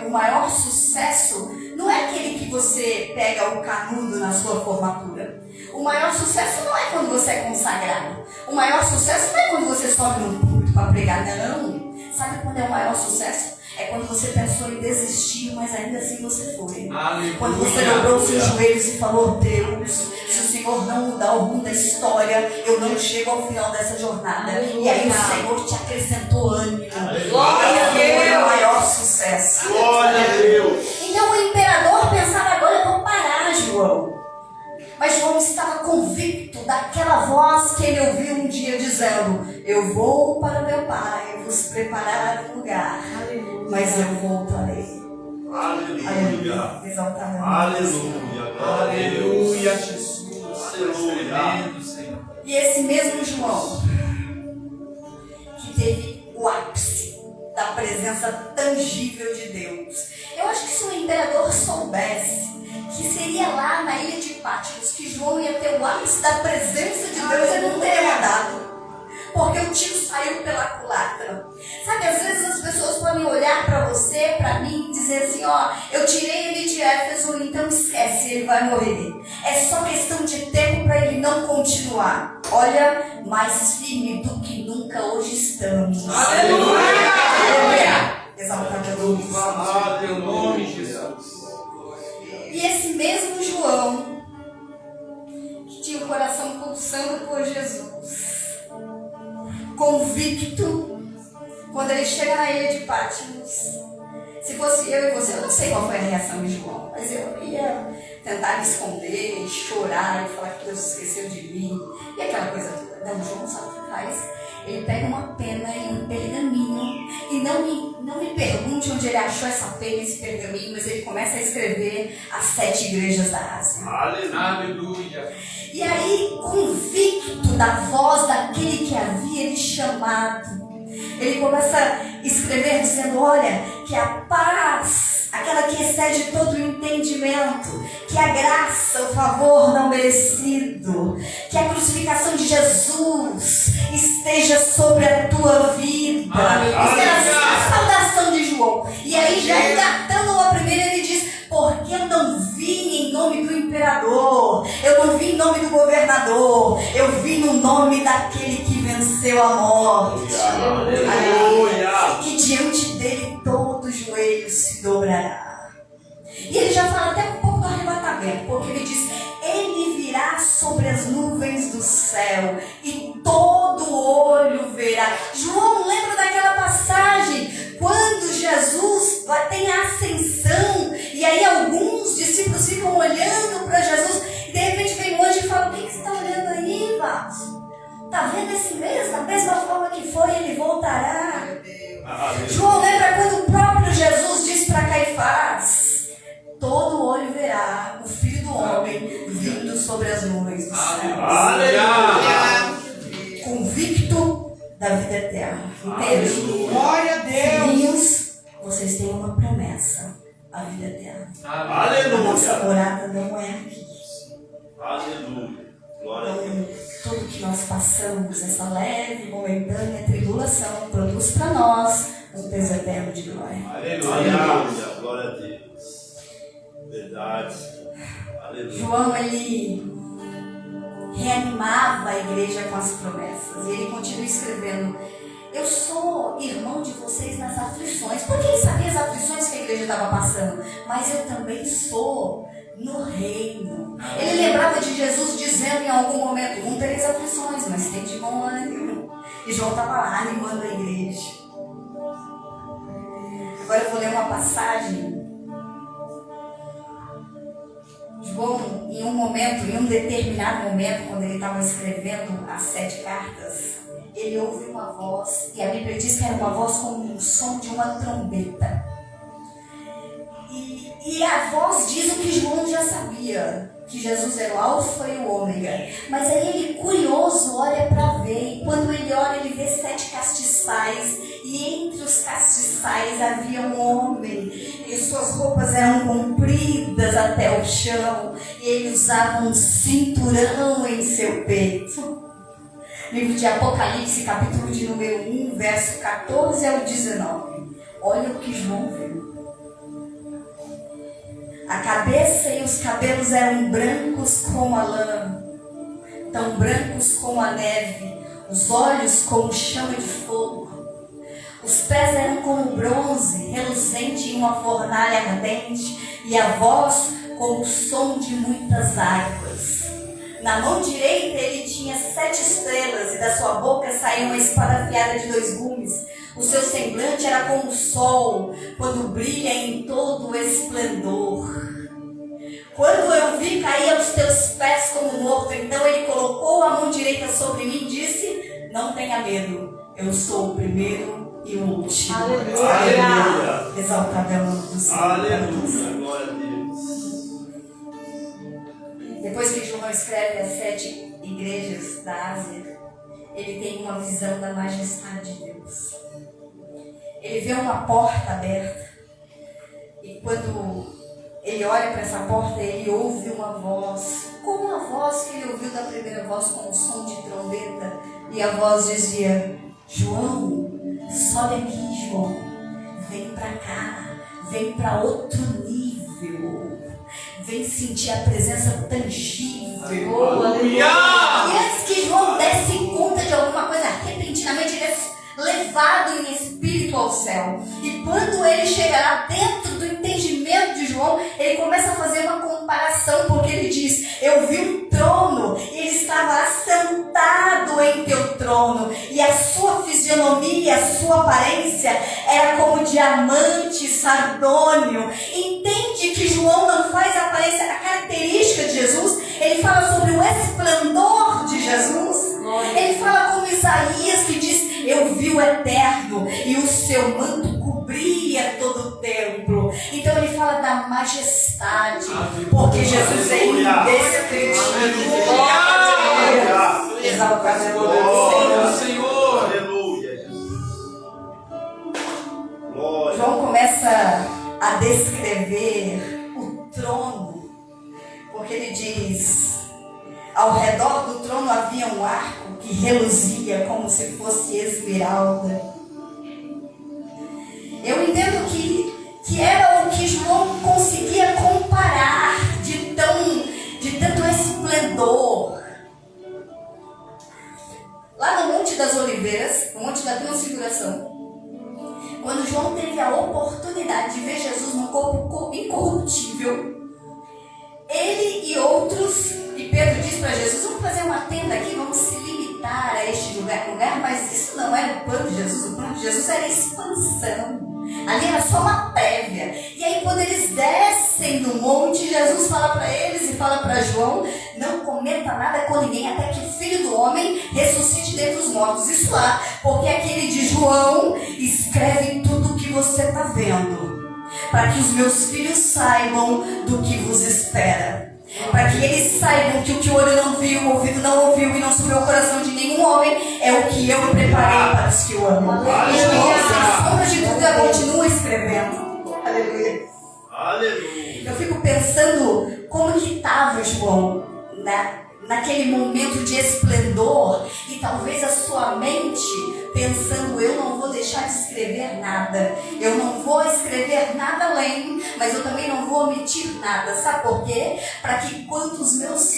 o maior sucesso não é aquele que você pega o canudo na sua formatura. O maior sucesso não é quando você é consagrado. O maior sucesso não é quando você sobe no púlpito para pregar, não. Sabe quando é o maior sucesso? É quando você pensou em desistir, mas ainda assim você foi. Aleluia. Quando você dobrou os seus joelhos e falou: Deus, se o Senhor não mudar o rumo da história, eu não chego ao final dessa jornada. Aleluia. E aí o Senhor te acrescentou ânimo. Glória a Deus. Foi o maior sucesso. Glória a Deus. Então o imperador pensava: agora eu vou parar, João. Mas João estava convicto daquela voz que ele ouviu um dia dizendo: eu vou para meu Pai vos preparar um lugar, mas eu voltarei. Aleluia. Exaltado. Aleluia. Aleluia, Jesus. Aleluia. Tremendo, Senhor. E esse mesmo João, que teve o ápice da presença tangível de Deus. Eu acho que se o imperador soubesse que seria lá na ilha de Patmos que João ia ter o ápice da presença de Deus, ele não teria mandado. Porque o tiro saiu pela culatra. Sabe, às vezes as pessoas podem olhar para você, para mim, e dizer assim: ó, eu tirei ele de Éfeso, então esquece, ele vai morrer. É só questão de tempo para ele não continuar. Olha, mais firme do que nunca hoje estamos. Aleluia! Aleluia! Exaltado a Deus. Louvado teu nome, Jesus. E esse mesmo João, que tinha o coração pulsando por Jesus, convicto, quando ele chega na ilha de Patmos, se fosse eu e você, eu não sei qual foi a reação de João, mas eu ia tentar me esconder, chorar e falar que Deus esqueceu de mim, e aquela coisa toda. Não, João sabe o que faz. Ele pega uma pena e um pergaminho. E não me pergunte onde ele achou essa pena e esse pergaminho, mas ele começa a escrever as 7 igrejas da Ásia. Aleluia. E aí, convicto da voz daquele que havia lhe chamado, ele começa a escrever dizendo: olha, que a paz, aquela que excede todo o entendimento, que a graça, o favor não merecido, que a crucificação de Jesus esteja sobre a tua vida. Essa é a saudação de João. E aí, já engatando a primeira, ele diz: porque eu não vim em nome do imperador, eu não vim em nome do governador, eu vim no nome daquele que venceu a morte. Aleluia. Que diante dele todo joelho se dobrará. E ele já fala até um pouco do arrebatamento, porque ele diz: ele virá sobre as nuvens do céu e todo olho verá. João lembra daquela passagem quando Jesus tem a ascensão, e aí alguns discípulos ficam olhando para Jesus, e de repente vem um anjo e fala: o que você está olhando aí, Vasco? Está vendo esse mesmo? Da mesma forma que foi, ele voltará. João lembra quando o próprio Jesus disse para Caifás: todo olho verá o Filho do Homem vindo sobre as nuvens do céu. Aleluia. Convicto da vida eterna. Entende? Glória a Deus. Filhinhos, vocês têm uma promessa: a vida eterna. A nossa Aleluia. morada não é aqui. Aleluia. Glória a Deus. Então, tudo que nós passamos, essa leve, momentânea tribulação, produz para nós um peso eterno de glória. Aleluia. Glória a Deus. Verdade. Aleluia. João, ele reanimava a igreja com as promessas. E ele continua escrevendo: eu sou irmão de vocês nas aflições. Porque ele sabia as aflições que a igreja estava passando. Mas eu também sou no reino. Ele lembrava de Jesus dizendo em algum momento: não tereis aflições, mas tem de bom ânimo. E João estava lá animando a igreja. Agora eu vou ler uma passagem. João, em um determinado momento, quando ele estava escrevendo as 7 cartas, ele ouve uma voz, e a Bíblia diz que era uma voz como o som de uma trombeta. E a voz diz o que João já sabia, que Jesus era o Alfa e o Ômega. Mas aí ele, curioso, olha para ver, e quando ele olha, ele vê 7 castiçais, e entre os castiçais havia um homem, e suas roupas eram compridas até o chão, e ele usava um cinturão em seu peito. Livro de Apocalipse, capítulo de número 1, verso 14 ao 19. Olha o que João viu. A cabeça e os cabelos eram brancos como a lã, tão brancos como a neve, os olhos como chama de fogo. Os pés eram como bronze, reluzente em uma fornalha ardente, e a voz como o som de muitas águas. Na mão direita ele tinha 7 estrelas, e da sua boca saía uma espada afiada de 2 gumes. O seu semblante era como o sol, quando brilha em todo o esplendor. Quando eu vi cair aos teus pés como morto, então ele colocou a mão direita sobre mim e disse: não tenha medo, eu sou o primeiro e o último. Aleluia. Exaltado é o nome do Senhor. Aleluia. Glória a Deus. Depois que João escreve as 7 igrejas da Ásia, ele tem uma visão da majestade de Deus. Ele vê uma porta aberta, e quando ele olha para essa porta, ele ouve uma voz, como a voz que ele ouviu da primeira voz, com o som de trombeta, e a voz dizia: João, sobe aqui, João, vem para cá, vem para outro nível, vem sentir a presença tangível. Aleluia! E antes que João desse conta de alguma coisa, repentinamente ele é levado em espírito ao céu. E quando ele chegará dentro do entendimento de João, ele começa a fazer uma comparação, porque ele diz: eu vi um trono, e ele estava assentado em teu trono, e a sua fisionomia, a sua aparência era como diamante sardônio. Entende que João não faz a característica de Jesus, ele fala sobre o esplendor de Jesus. Ele fala como Isaías, que diz: eu vi o Eterno e o seu manto cobria todo o templo. Então ele fala da majestade, porque Jesus é indescritível. Exaltado é o nome do Senhor. Aleluia, Jesus. Glória. João começa a descrever o trono, porque ele diz: ao redor do trono havia um arco que reluzia como se fosse esmeralda. Eu entendo que era o que João conseguia comparar de tanto esplendor. Lá no Monte das Oliveiras, no Monte da Transfiguração, quando João teve a oportunidade de ver Jesus no corpo incorruptível, ele e outros, e Pedro diz para Jesus: vamos fazer uma tenda aqui, vamos se limitar a este lugar, mas isso não era o plano de Jesus. O plano de Jesus era a expansão. Ali era só uma prévia. E aí quando eles descem do monte, Jesus fala para eles e fala para João: não cometa nada com ninguém até que o Filho do Homem ressuscite dentre os mortos. Isso lá, porque aquele de João escreve tudo o que você está vendo, para que os meus filhos saibam do que vos espera. Para que eles saibam que o que o olho não viu, o ouvido não ouviu e não subiu ao coração de nenhum homem é o que eu preparei para os que o amam. E João, sem sombra de dúvida, continua escrevendo. Aleluia. Aleluia. Eu fico pensando como que estava João naquele momento de esplendor, e talvez a sua mente pensando: eu não vou deixar de escrever nada, eu não vou escrever nada além, mas eu também não vou omitir nada. Sabe por quê? Para que quando os meus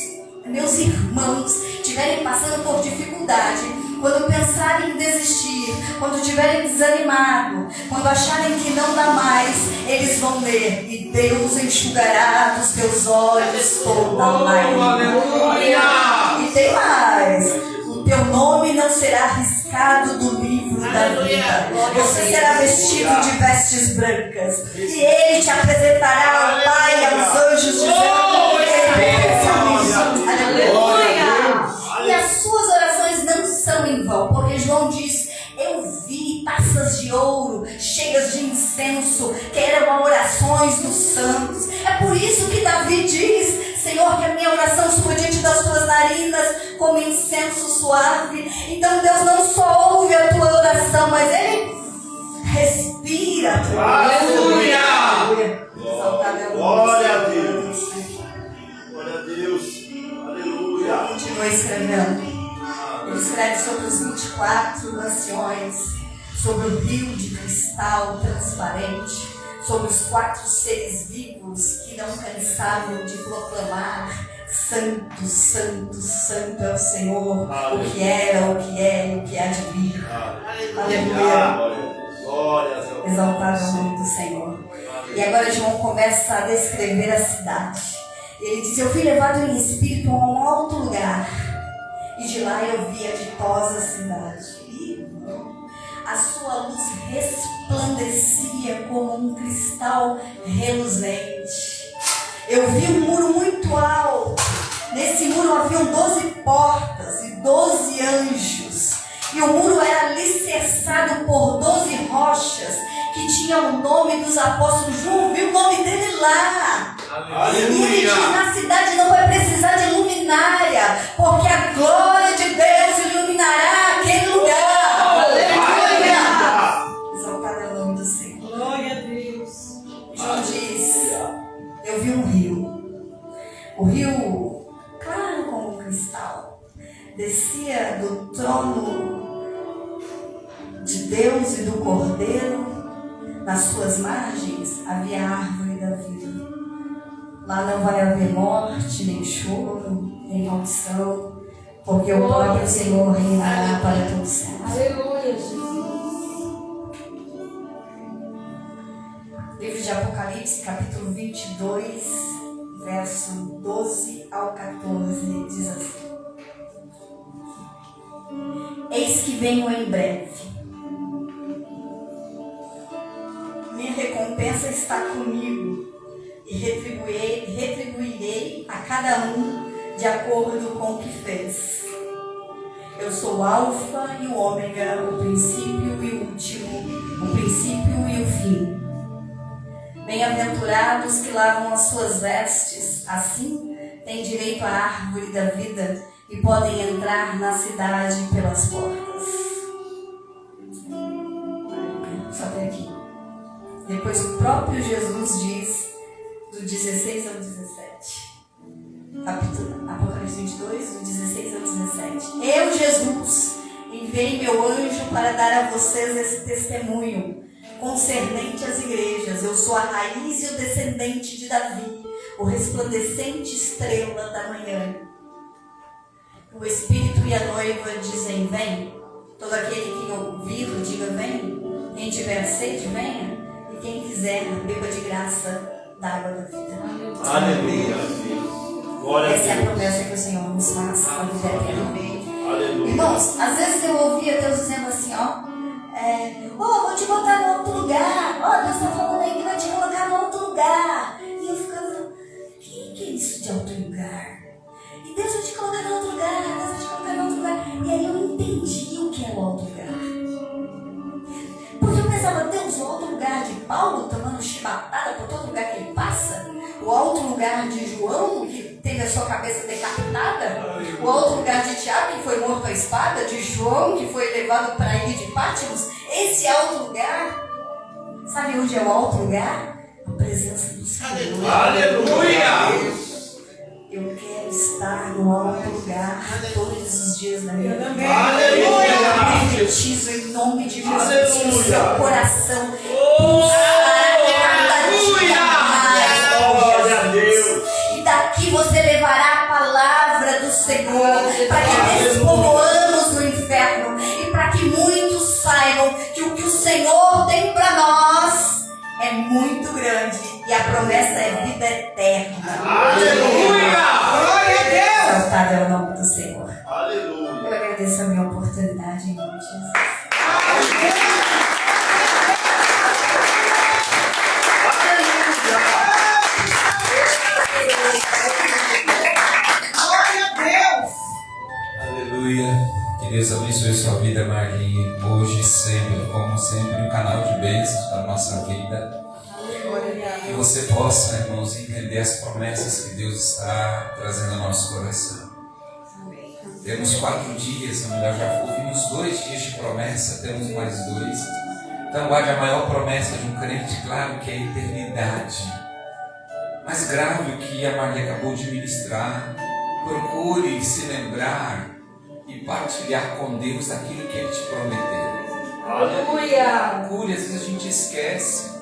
irmãos estiverem passando por dificuldade, quando pensarem em desistir, quando estiverem desanimados, quando acharem que não dá mais, eles vão ler: e Deus enxugará dos teus olhos toda lágrima. E tem mais: o teu nome não será riscado do livro da vida. Você será vestido de vestes brancas, e ele te apresentará ao Pai e aos anjos, dizendo: aleluia. E as suas orações não são em vão, porque João diz: eu vi taças de ouro cheias de incenso, que eram orações dos santos. É por isso que Davi diz: Senhor, que a minha oração suba diante das tuas narinas como incenso suave. Então Deus não só ouve a tua oração, mas Ele respira a tua oração. Aleluia. Glória a Deus. Glória a Deus. Aleluia. Continua escrevendo. Ele escreve sobre os 24 anciões, sobre o rio de cristal transparente, sobre os 4 seres vivos que não cansavam de proclamar: Santo, Santo, Santo é o Senhor, o que era, o que é e o que há de vir. Aleluia. Glória a Deus. Exaltado é o nome do Senhor. E agora João começa a descrever a cidade. Ele diz: eu fui levado em espírito a um alto lugar, e de lá eu vi a ditosa cidade. A sua luz resplandecia como um cristal reluzente. Eu vi um muro muito alto. Nesse muro haviam 12 portas e 12 anjos. E o muro era alicerçado por 12 rochas que tinham o nome dos apóstolos. João viu o nome dele lá. Aleluia. E ele diz: na cidade não vai precisar de luminária, porque a glória de Deus iluminará aquele lugar. Aleluia. Exaltado é o nome do Senhor. Glória a Deus. João diz: eu vi um rio. O rio, claro como um cristal, descia do trono de Deus e do Cordeiro. Nas suas margens havia a árvore da vida. Lá não vai haver morte, nem choro, nem maldição, porque o próprio Senhor reinará para todos sempre. Aleluia, Jesus. Livro de Apocalipse, capítulo 22, verso 12 ao 14, diz assim: eis que venho em breve. Minha recompensa está comigo, e retribuirei a cada um de acordo com o que fez. Eu sou o Alfa e o Ômega, o princípio e o último, o princípio e o fim. Bem-aventurados que lavam as suas vestes, assim têm direito à árvore da vida e podem entrar na cidade pelas portas. Só até aqui. Depois o próprio Jesus diz, do 16 ao 17. Apocalipse 22, do 16 ao 17. Eu, Jesus, enviei meu anjo para dar a vocês esse testemunho concernente às igrejas. Eu sou a raiz e o descendente de Davi, o resplandecente estrela da manhã. O Espírito e a noiva dizem, vem. Todo aquele que ouvir, diga, vem. Quem tiver sede, venha. E quem quiser, beba de graça da água da vida. Aleluia. Glória a Essa é a Deus. promessa que o Senhor nos faz para a vida eterna. Aleluia. Irmãos, às vezes eu ouvia Deus dizendo assim, vou te botar em outro lugar. Deus está falando aí que vai te colocar em outro lugar. E eu ficava, que é isso de outro lugar? E Deus vai te colocar em outro lugar, Deus vai te colocar em outro lugar. E aí eu entendi o que é o outro lugar. Porque eu pensava, Deus, o outro lugar de Paulo tomando chibatada por todo lugar que ele passa? O outro lugar de João, que teve a sua cabeça decapitada? O outro lugar de Tiago, que foi morto à espada? De João, que foi levado para a ilha de Pátimos? Esse é outro lugar? Sabe onde é o outro lugar? A presença do Senhor. Aleluia. Eu quero estar no alto lugar todos os dias da minha vida. Aleluia. Eu profetizo em nome de Jesus que o Aleluia. seu coração pulsará cada dia mais. Glória a Deus. E daqui você levará a palavra do Senhor para que despovoamos o inferno e para que muitos saibam que o que o Senhor tem para nós é muito grande e a promessa é vida eterna. Aleluia. Glória a Deus! Exaltado é o nome do Senhor. Aleluia. Eu agradeço a minha oportunidade em nome de Jesus. Glória a Deus! Aleluia. Que Deus abençoe sua vida, Marlinhos, hoje e sempre, como sempre, um canal de bênçãos para a nossa vida. Que você possa, irmãos, entender as promessas que Deus está trazendo ao nosso coração. Temos 4 dias, na melhor já ouvimos 2 dias de promessa, temos mais 2. Então guarde a maior promessa de um crente, claro, que é a eternidade. Mais grave o que a Maria acabou de ministrar. Procure se lembrar e partilhar com Deus aquilo que Ele te prometeu. Aleluia! Procure, às vezes a gente esquece.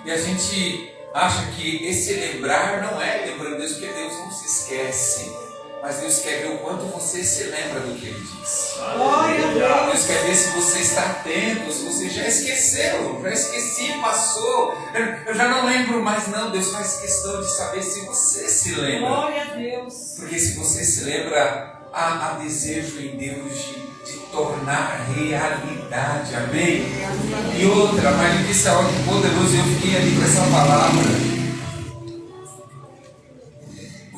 E a gente acha que esse lembrar não é lembrando Deus, porque Deus não se esquece. Mas Deus quer ver o quanto você se lembra do que Ele disse. Glória a Deus! Deus quer ver se você está atento, se você já esqueceu, já esqueci, passou, eu já não lembro mais não. Deus faz questão de saber se você se lembra. Glória a Deus! Porque se você se lembra, há desejo em Deus de tornar realidade, amém? E outra, mas ele disse algo poderoso e eu fiquei ali com essa palavra.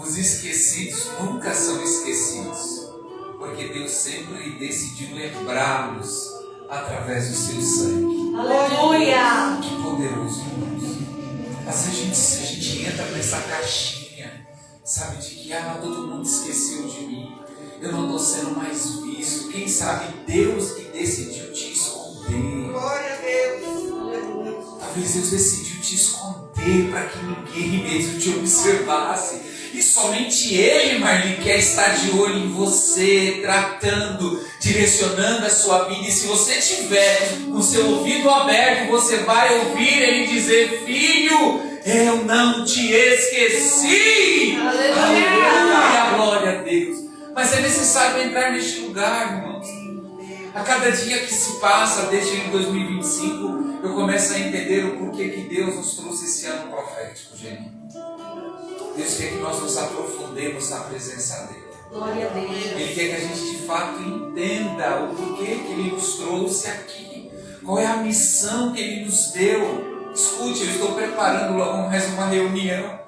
Os esquecidos nunca são esquecidos, porque Deus sempre decidiu lembrá-los através do seu sangue. Aleluia! Que poderoso, irmãos. Mas a gente entra nessa caixinha, sabe, de que todo mundo esqueceu de mim, eu não estou sendo mais visto. Quem sabe Deus que decidiu te esconder. Glória a Deus! Talvez Deus decidiu te esconder para que ninguém mesmo te observasse. E somente Ele, Marli, quer estar de olho em você, tratando, direcionando a sua vida. E se você tiver com seu ouvido aberto, você vai ouvir Ele dizer: filho, eu não te esqueci. Aleluia, glória a Deus. Mas é necessário entrar neste lugar, irmãos. A cada dia que se passa, desde em 2025, eu começo a entender o porquê que Deus nos trouxe esse ano profético, gente. Deus quer que nós nos aprofundemos na presença dEle. Glória a Deus. Ele quer que a gente de fato entenda o porquê que Ele nos trouxe aqui. Qual é a missão que Ele nos deu. Escute, eu estou preparando logo mais uma reunião.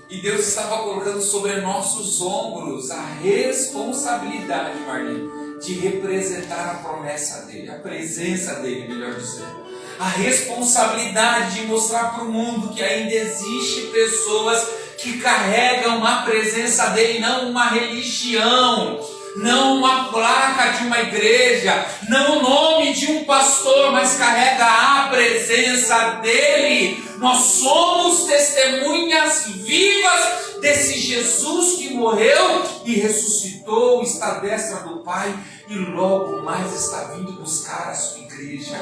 E Deus estava colocando sobre nossos ombros a responsabilidade, Marlene, de representar a promessa dele, a presença dele, melhor dizendo. A responsabilidade de mostrar para o mundo que ainda existe pessoas que carregam a presença dele, não uma religião, não uma placa de uma igreja, não o nome de um pastor, mas carrega a presença dele. Nós somos testemunhas vivas desse Jesus que morreu e ressuscitou, está à destra do Pai e logo mais está vindo buscar a sua igreja.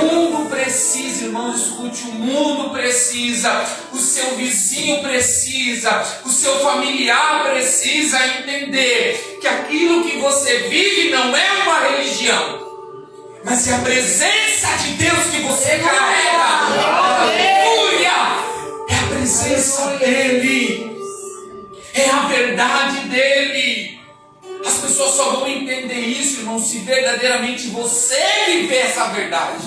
O mundo precisa, irmãos, escute, o mundo precisa, o seu vizinho precisa, o seu familiar precisa entender que aquilo que você vive não é uma religião, mas é a presença de Deus que você carrega. Aleluia! É a presença dele, é a verdade dele. As pessoas só vão entender isso, irmão, se verdadeiramente você viver essa verdade.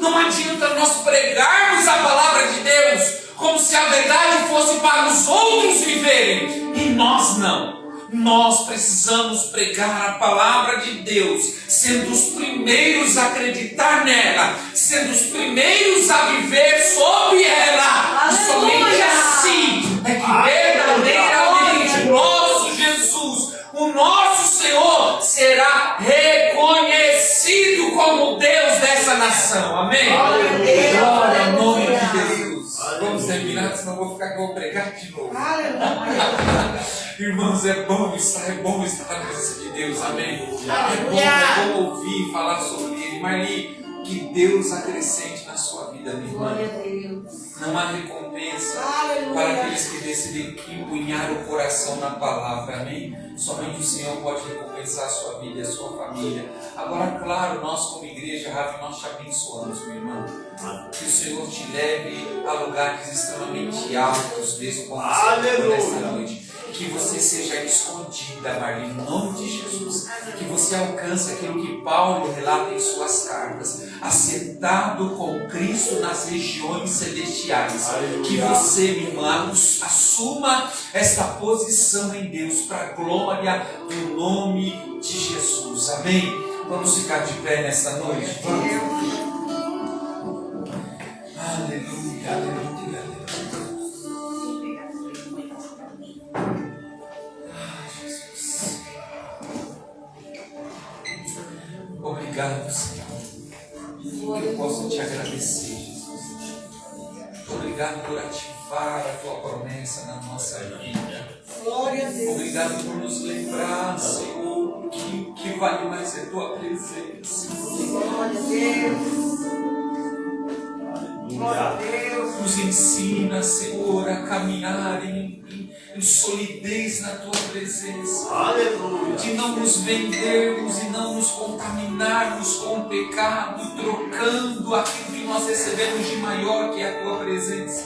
Não adianta nós pregarmos a palavra de Deus como se a verdade fosse para os outros viverem e nós não. Nós precisamos pregar a palavra de Deus, sendo os primeiros a acreditar nela, sendo os primeiros a viver sob ela. E somente assim é que verdadeiramente nosso Jesus, o nosso Senhor, será reconhecido como Deus dessa nação. Amém? Glória ao nome de Jesus. Vamos terminar, senão eu vou ficar com o pregar de novo. Irmãos, é bom estar na presença de Deus, amém? É bom ouvir falar sobre Ele. Marli, que Deus acrescente na sua vida, minha irmã. Não há recompensa para aqueles que decidem empunhar o coração na palavra, amém? Somente o Senhor pode recompensar a sua vida e a sua família. Agora, claro, nós como igreja, Rafa, nós te abençoamos, minha irmã. Que o Senhor te leve a lugares extremamente altos, mesmo como você nesta noite. Que você seja escondida, Marli, em nome de Jesus. Que você alcance aquilo que Paulo relata em suas cartas, assentado com Cristo nas regiões celestiais. Que você, minha irmã, assuma esta posição em Deus para a glória do nome de Jesus. Amém? Vamos ficar de pé nesta noite? Vamos. Aleluia, aleluia, aleluia. Obrigado, Senhor. Que eu possa te agradecer, Jesus. Obrigado por ativar a tua promessa na nossa vida. Glória a Deus. Obrigado por nos lembrar, Senhor, que o que vale mais é tua presença. Glória a Deus. Glória a Deus. Nos ensina, Senhor, a caminhar em solidez na tua presença. Aleluia. De não nos vendermos e não nos contaminarmos com o pecado, trocando aquilo que nós recebemos de maior, que é a tua presença.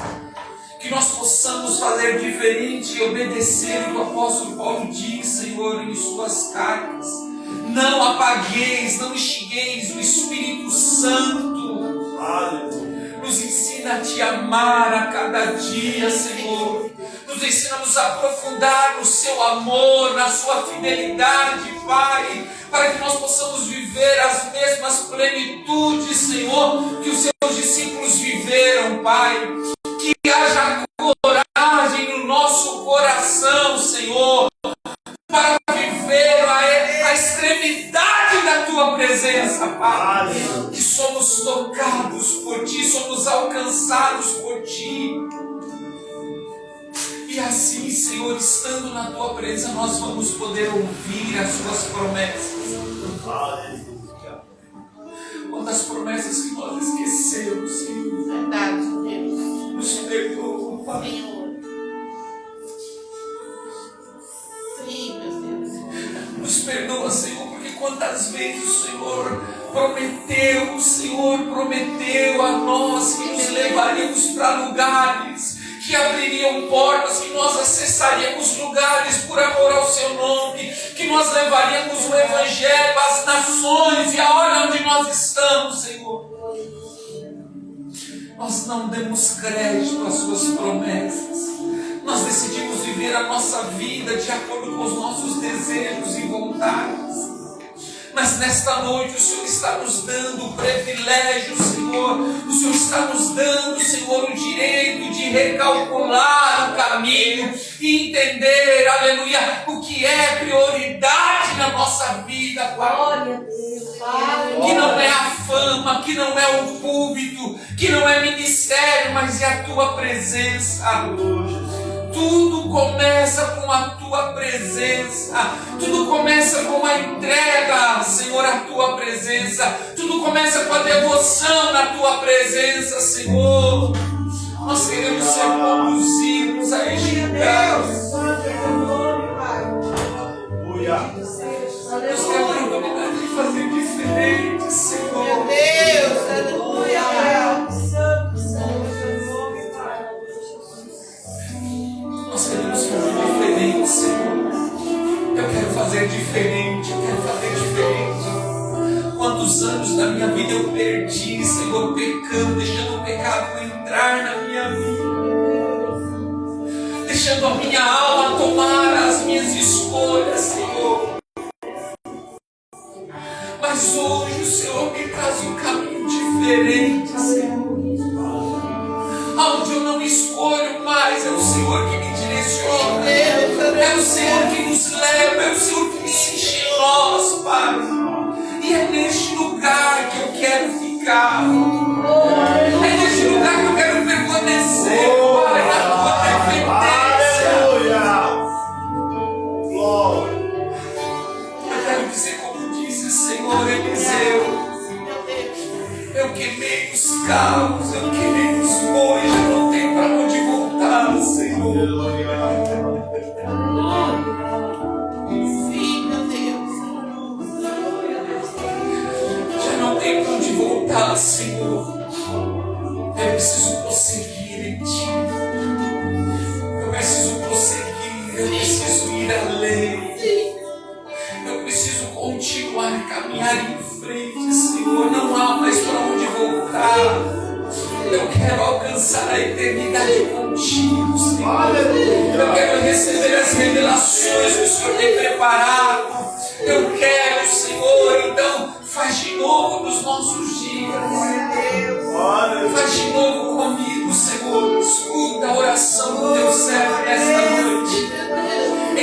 Que nós possamos fazer diferente e obedecer o que o apóstolo Paulo diz, Senhor, em suas cartas. Não apagueis, não extingueis o Espírito Santo. Aleluia. Nos ensina a te amar a cada dia, Senhor. Nos ensina a nos aprofundar no seu amor, na sua fidelidade, Pai, para que nós possamos viver as mesmas plenitudes, Senhor, que os seus discípulos viveram, Pai. Que haja coragem no nosso coração, Senhor, para viver a extremidade da tua presença, Pai. Que somos tocados por ti, somos alcançados por ti. E assim, Senhor, estando na tua presença, nós vamos poder ouvir as tuas promessas. Aleluia. Quantas promessas que nós esquecemos, Senhor. Verdade, Deus. Nos perdoa, Pai. Senhor. Sim, meu Deus. Nos perdoa, Senhor, porque quantas vezes o Senhor prometeu a nós que nos levaríamos para lugares, que abririam portas, que nós acessaríamos lugares por amor ao seu nome, que nós levaríamos o Evangelho às nações, e olha onde nós estamos, Senhor. Nós não demos crédito às suas promessas, nós decidimos viver a nossa vida de acordo com os nossos desejos e vontades. Mas nesta noite o Senhor está nos dando o privilégio, Senhor. O Senhor está nos dando, Senhor, o direito de recalcular o caminho e entender, aleluia, o que é prioridade na nossa vida, Pai. Glória a Deus. Que não é a fama, que não é o púlpito, que não é ministério, mas é a tua presença. Tudo começa com a tua presença. Tudo começa com a entrega, Senhor, à tua presença. Tudo começa com a devoção na tua presença, Senhor. Nós queremos ser conduzidos a este lugar. Deus tem a oportunidade de fazer diferente, Senhor. Meu Deus, aleluia. Nós queremos fazer diferente, Senhor. Eu quero fazer diferente, eu quero fazer diferente. Quantos anos da minha vida eu perdi, Senhor, pecando, deixando o pecado entrar na minha vida, deixando a minha alma tomar as minhas escolhas, Senhor. Mas hoje o Senhor me traz um caminho diferente, Senhor. Onde eu não escolho mais, é o Senhor que me direciona. É o Senhor que nos leva, é o Senhor que insiste em nós, Pai. E é neste lugar que eu quero ficar. É neste lugar que eu quero permanecer, Pai, na tua dependência. Eu quero dizer como disse o Senhor Eliseu. Eu queimei os carros, eu queimei os bois, eu não tenho para onde voltar, Senhor. Sim, meu Deus. Já não tenho para onde voltar, Senhor. Eu preciso prosseguir em Ti. Eu preciso prosseguir, eu preciso ir além. Eu preciso continuar a caminhar em frente, Senhor. Não há mais para onde voltar. Eu quero alcançar a eternidade contigo, Senhor. Eu quero receber as revelações que o Senhor tem preparado. Eu quero, Senhor, então faz de novo nos nossos dias. Faz de novo comigo, Senhor. Escuta a oração do teu servo nesta noite.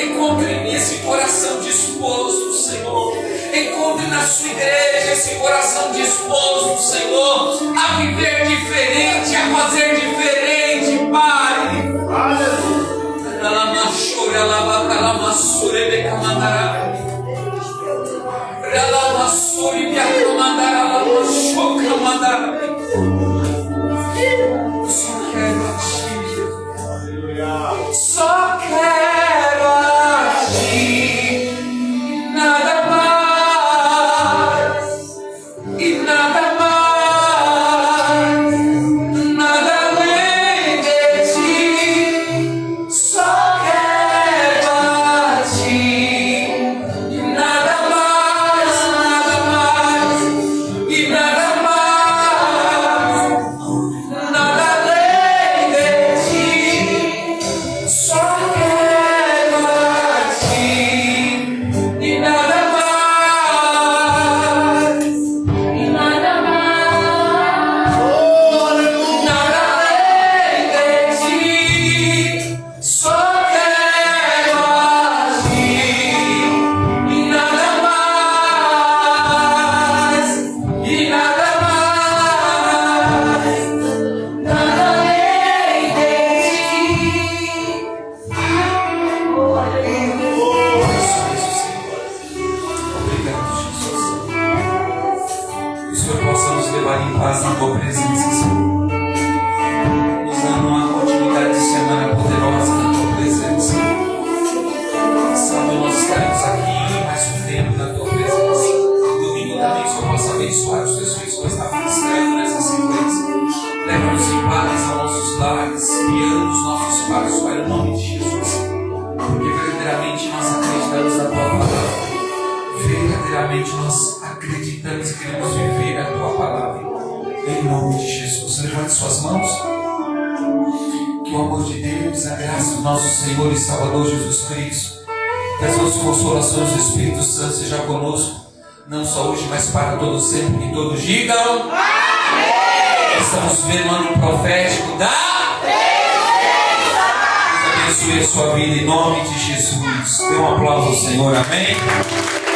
Encontre em mim esse coração disposto, Senhor. Encontre na sua igreja esse coração disposto, Senhor, a viver diferente, a fazer diferente, Pai. Só quero a Ti, nada mais e nada mais, nada além de Ti. Só quero a Ti, nada mais e nada mais, nada além de Ti. Só quero a Ti e nada mais, e nada mais, nada além de Ti. Só quero a Ti e nada mais, e nada mais, nada além de Ti. Obrigado, Jesus. Que o Senhor possa nos levar em paz na tua presença, Senhor. Nos dando uma continuidade de semana poderosa na tua presença. Sábado nós estaremos aqui mais um tempo na tua presença. Domingo também que o Senhor possa abençoar os teus filhos que estão ministrando nessa sequência. Leva-nos em paz aos nossos lares, guiando os nossos passos para o nome de Jesus. Porque verdadeiramente nós acreditamos na tua palavra. Verdadeiramente nós acreditamos e queremos viver a tua palavra. Em nome de Jesus. Levante suas mãos. Que o amor de Deus, a graça do nosso Senhor e Salvador Jesus Cristo, que as nossas consolações do Espírito Santo seja conosco, não só hoje, mas para todos sempre, que todos digam. Amém! Estamos vendo o ano profético da Deus abençoe a sua vida em nome de Jesus. Dê um aplauso ao Senhor, amém?